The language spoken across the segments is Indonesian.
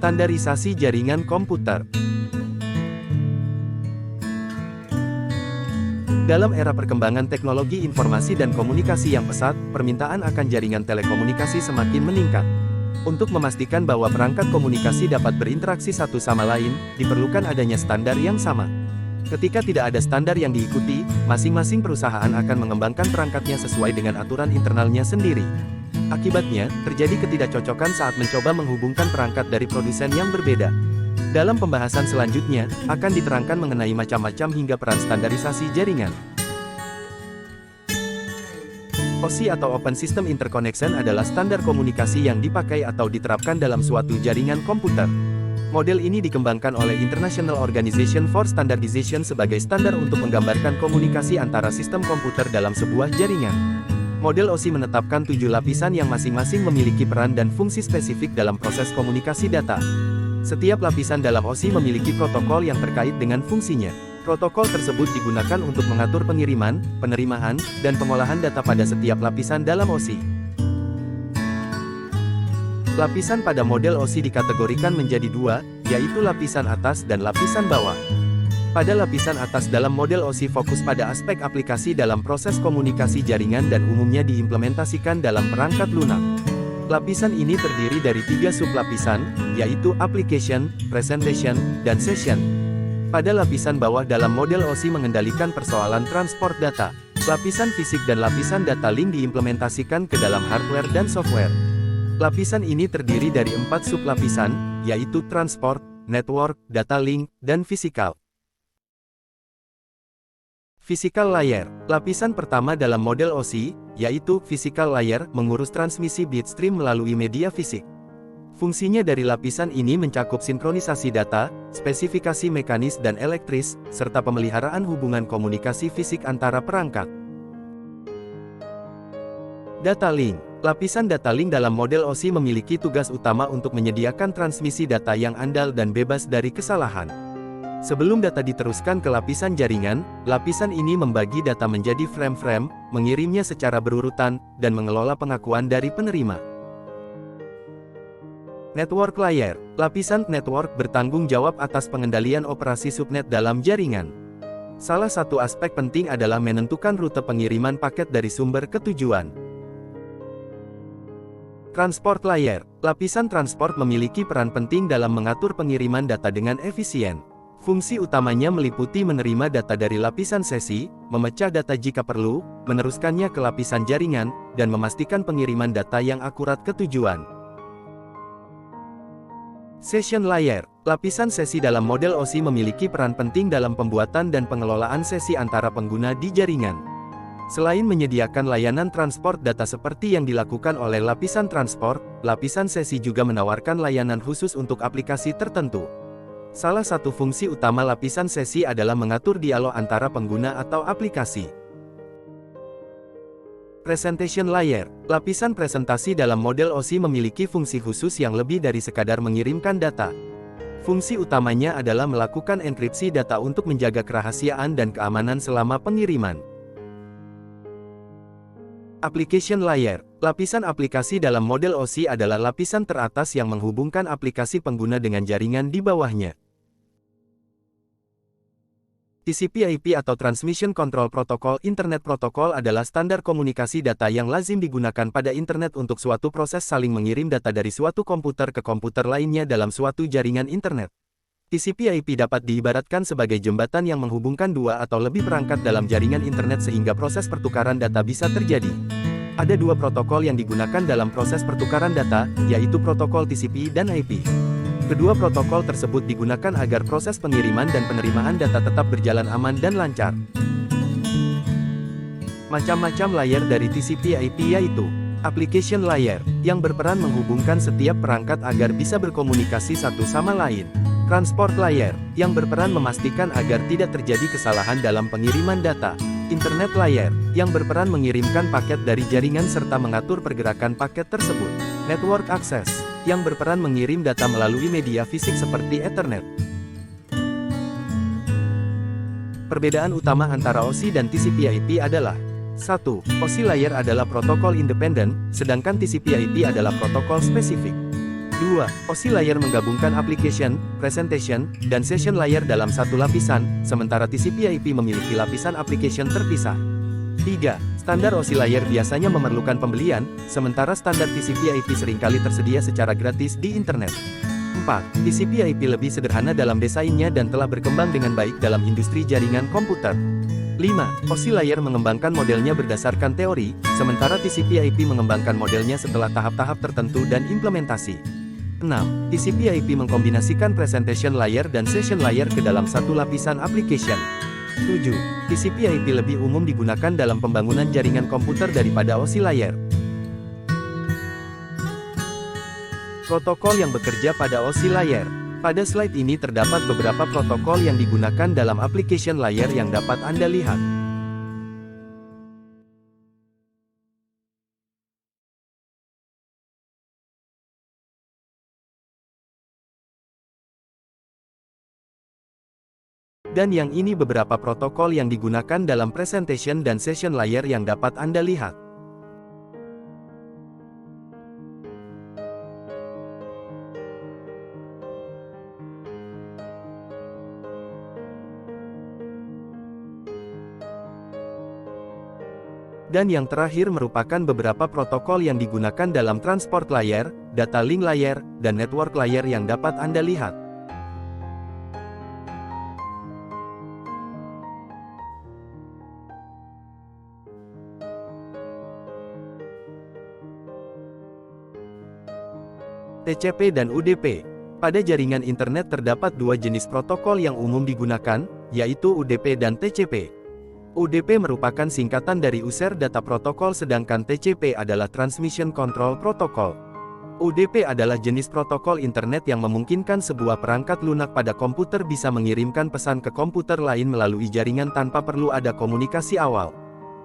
Standarisasi jaringan komputer. Dalam era perkembangan teknologi informasi dan komunikasi yang pesat, permintaan akan jaringan telekomunikasi semakin meningkat. Untuk memastikan bahwa perangkat komunikasi dapat berinteraksi satu sama lain, diperlukan adanya standar yang sama. Ketika tidak ada standar yang diikuti, masing-masing perusahaan akan mengembangkan perangkatnya sesuai dengan aturan internalnya sendiri. Akibatnya, terjadi ketidakcocokan saat mencoba menghubungkan perangkat dari produsen yang berbeda. Dalam pembahasan selanjutnya, akan diterangkan mengenai macam-macam hingga peran standarisasi jaringan. OSI atau Open System Interconnection adalah standar komunikasi yang dipakai atau diterapkan dalam suatu jaringan komputer. Model ini dikembangkan oleh International Organization for Standardization sebagai standar untuk menggambarkan komunikasi antara sistem komputer dalam sebuah jaringan. Model OSI menetapkan 7 lapisan yang masing-masing memiliki peran dan fungsi spesifik dalam proses komunikasi data. Setiap lapisan dalam OSI memiliki protokol yang terkait dengan fungsinya. Protokol tersebut digunakan untuk mengatur pengiriman, penerimaan, dan pengolahan data pada setiap lapisan dalam OSI. Lapisan pada model OSI dikategorikan menjadi 2, yaitu lapisan atas dan lapisan bawah. Pada lapisan atas dalam model OSI fokus pada aspek aplikasi dalam proses komunikasi jaringan dan umumnya diimplementasikan dalam perangkat lunak. Lapisan ini terdiri dari 3 sublapisan, yaitu Application, Presentation, dan Session. Pada lapisan bawah dalam model OSI mengendalikan persoalan transport data. Lapisan fisik dan lapisan data link diimplementasikan ke dalam hardware dan software. Lapisan ini terdiri dari 4 sublapisan, yaitu Transport, Network, Data Link, dan Physical. Physical Layer. Lapisan pertama dalam model OSI, yaitu Physical Layer, mengurus transmisi bitstream melalui media fisik. Fungsinya dari lapisan ini mencakup sinkronisasi data, spesifikasi mekanis dan elektris, serta pemeliharaan hubungan komunikasi fisik antara perangkat. Data Link. Lapisan data link dalam model OSI memiliki tugas utama untuk menyediakan transmisi data yang andal dan bebas dari kesalahan. Sebelum data diteruskan ke lapisan jaringan, lapisan ini membagi data menjadi frame-frame, mengirimnya secara berurutan, dan mengelola pengakuan dari penerima. Network Layer. Lapisan network bertanggung jawab atas pengendalian operasi subnet dalam jaringan. Salah satu aspek penting adalah menentukan rute pengiriman paket dari sumber ke tujuan. Transport Layer. Lapisan transport memiliki peran penting dalam mengatur pengiriman data dengan efisien. Fungsi utamanya meliputi menerima data dari lapisan sesi, memecah data jika perlu, meneruskannya ke lapisan jaringan, dan memastikan pengiriman data yang akurat ke tujuan. Session Layer. Lapisan sesi dalam model OSI memiliki peran penting dalam pembuatan dan pengelolaan sesi antara pengguna di jaringan. Selain menyediakan layanan transport data seperti yang dilakukan oleh lapisan transport, lapisan sesi juga menawarkan layanan khusus untuk aplikasi tertentu. Salah satu fungsi utama lapisan sesi adalah mengatur dialog antara pengguna atau aplikasi. Presentation Layer. Lapisan presentasi dalam model OSI memiliki fungsi khusus yang lebih dari sekadar mengirimkan data. Fungsi utamanya adalah melakukan enkripsi data untuk menjaga kerahasiaan dan keamanan selama pengiriman. Application Layer. Lapisan aplikasi dalam model OSI adalah lapisan teratas yang menghubungkan aplikasi pengguna dengan jaringan di bawahnya. TCP/IP atau Transmission Control Protocol Internet Protocol adalah standar komunikasi data yang lazim digunakan pada internet untuk suatu proses saling mengirim data dari suatu komputer ke komputer lainnya dalam suatu jaringan internet. TCP/IP dapat diibaratkan sebagai jembatan yang menghubungkan dua atau lebih perangkat dalam jaringan internet sehingga proses pertukaran data bisa terjadi. Ada 2 protokol yang digunakan dalam proses pertukaran data, yaitu protokol TCP dan IP. Kedua protokol tersebut digunakan agar proses pengiriman dan penerimaan data tetap berjalan aman dan lancar. Macam-macam layer dari TCP/IP yaitu Application Layer, yang berperan menghubungkan setiap perangkat agar bisa berkomunikasi satu sama lain. Transport Layer, yang berperan memastikan agar tidak terjadi kesalahan dalam pengiriman data. Internet Layer, yang berperan mengirimkan paket dari jaringan serta mengatur pergerakan paket tersebut. Network Access, yang berperan mengirim data melalui media fisik seperti Ethernet. Perbedaan utama antara OSI dan TCP/IP adalah 1. OSI Layer adalah protokol independen, sedangkan TCP/IP adalah protokol spesifik. 2. 2. OSI layer menggabungkan application, presentation, dan session layer dalam satu lapisan, sementara TCP/IP memiliki lapisan application terpisah. 3. Standar OSI layer biasanya memerlukan pembelian, sementara standar TCP/IP seringkali tersedia secara gratis di internet. 4. TCP/IP lebih sederhana dalam desainnya dan telah berkembang dengan baik dalam industri jaringan komputer. 5. OSI layer mengembangkan modelnya berdasarkan teori, sementara TCP/IP mengembangkan modelnya setelah tahap-tahap tertentu dan implementasi. 6. TCP/IP mengkombinasikan presentation layer dan session layer ke dalam satu lapisan application. 7. TCP/IP lebih umum digunakan dalam pembangunan jaringan komputer daripada OSI layer. Protokol yang bekerja pada OSI layer. Pada slide ini terdapat beberapa protokol yang digunakan dalam application layer yang dapat Anda lihat. Dan yang ini beberapa protokol yang digunakan dalam presentation dan session layer yang dapat Anda lihat. Dan yang terakhir merupakan beberapa protokol yang digunakan dalam transport layer, data link layer, dan network layer yang dapat Anda lihat. TCP dan UDP. Pada jaringan internet terdapat dua jenis protokol yang umum digunakan, yaitu UDP dan TCP. UDP merupakan singkatan dari User Data Protocol sedangkan TCP adalah Transmission Control Protocol. UDP adalah jenis protokol internet yang memungkinkan sebuah perangkat lunak pada komputer bisa mengirimkan pesan ke komputer lain melalui jaringan tanpa perlu ada komunikasi awal.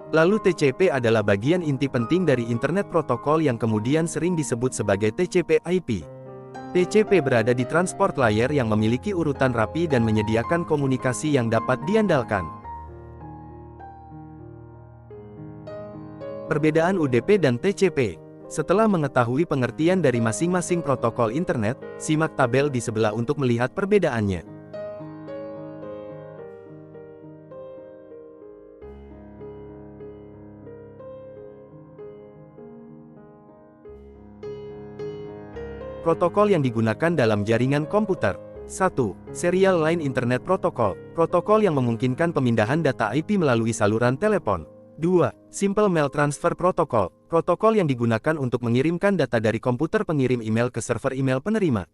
Lalu TCP adalah bagian inti penting dari Internet Protokol yang kemudian sering disebut sebagai TCP/IP. TCP berada di transport layer yang memiliki urutan rapi dan menyediakan komunikasi yang dapat diandalkan. Perbedaan UDP dan TCP. Setelah mengetahui pengertian dari masing-masing protokol internet, simak tabel di sebelah untuk melihat perbedaannya. Protokol yang digunakan dalam jaringan komputer. 1. Serial Line Internet Protocol, protokol yang memungkinkan pemindahan data IP melalui saluran telepon. 2. Simple Mail Transfer Protocol, protokol yang digunakan untuk mengirimkan data dari komputer pengirim email ke server email penerima.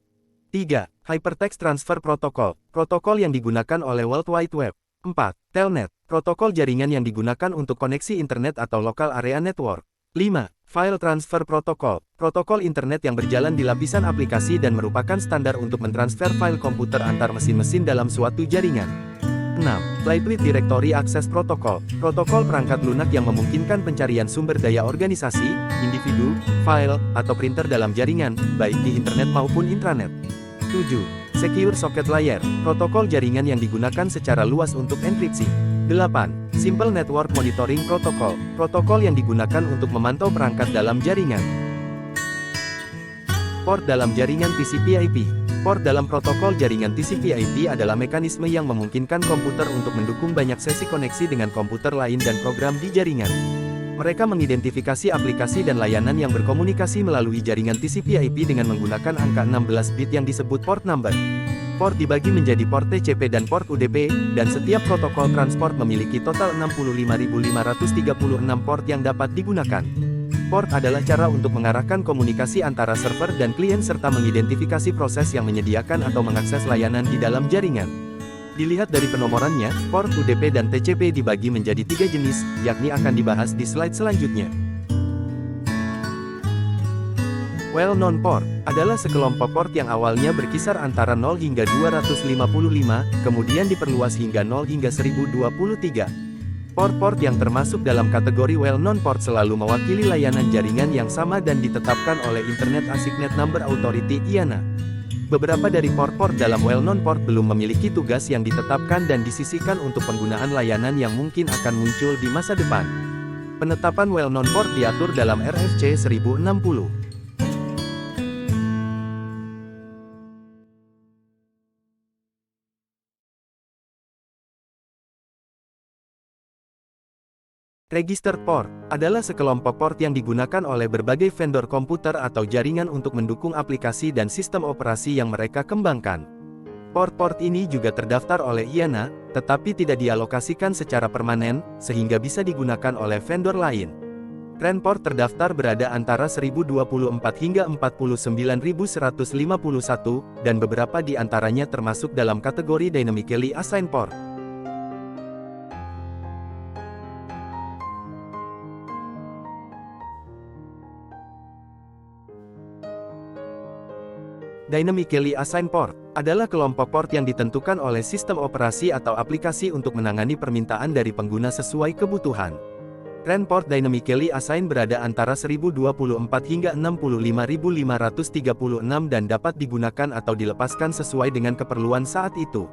3. Hypertext Transfer Protocol, protokol yang digunakan oleh World Wide Web. 4. Telnet, protokol jaringan yang digunakan untuk koneksi internet atau local area network. 5. File Transfer Protocol, protokol internet yang berjalan di lapisan aplikasi dan merupakan standar untuk mentransfer file komputer antar mesin-mesin dalam suatu jaringan. 6. Lightweight Directory Access Protocol, protokol perangkat lunak yang memungkinkan pencarian sumber daya organisasi, individu, file, atau printer dalam jaringan, baik di internet maupun intranet. 7. Secure Socket Layer, protokol jaringan yang digunakan secara luas untuk enkripsi. 8. Simple Network Monitoring Protocol, protokol yang digunakan untuk memantau perangkat dalam jaringan. Port dalam jaringan TCP/IP. Port dalam protokol jaringan TCP/IP adalah mekanisme yang memungkinkan komputer untuk mendukung banyak sesi koneksi dengan komputer lain dan program di jaringan. Mereka mengidentifikasi aplikasi dan layanan yang berkomunikasi melalui jaringan TCP/IP dengan menggunakan angka 16 bit yang disebut port number. Port dibagi menjadi port TCP dan port UDP, dan setiap protokol transport memiliki total 65.536 port yang dapat digunakan. Port adalah cara untuk mengarahkan komunikasi antara server dan klien serta mengidentifikasi proses yang menyediakan atau mengakses layanan di dalam jaringan. Dilihat dari penomorannya, port UDP dan TCP dibagi menjadi 3 jenis, yakni akan dibahas di slide selanjutnya. Well-known port adalah sekelompok port yang awalnya berkisar antara 0 hingga 255, kemudian diperluas hingga 0 hingga 1023. Port-port yang termasuk dalam kategori well-known port selalu mewakili layanan jaringan yang sama dan ditetapkan oleh Internet Assigned Number Authority (IANA). Beberapa dari port-port dalam well-known port belum memiliki tugas yang ditetapkan dan disisihkan untuk penggunaan layanan yang mungkin akan muncul di masa depan. Penetapan well-known port diatur dalam RFC 1060. Registered port adalah sekelompok port yang digunakan oleh berbagai vendor komputer atau jaringan untuk mendukung aplikasi dan sistem operasi yang mereka kembangkan. Port-port ini juga terdaftar oleh IANA, tetapi tidak dialokasikan secara permanen, sehingga bisa digunakan oleh vendor lain. Rand port terdaftar berada antara 1024 hingga 49151, dan beberapa di antaranya termasuk dalam kategori Dynamically Assigned Port. Dynamically Assigned Port adalah kelompok port yang ditentukan oleh sistem operasi atau aplikasi untuk menangani permintaan dari pengguna sesuai kebutuhan. Rand port Dynamically Assigned berada antara 1024 hingga 65536 dan dapat digunakan atau dilepaskan sesuai dengan keperluan saat itu.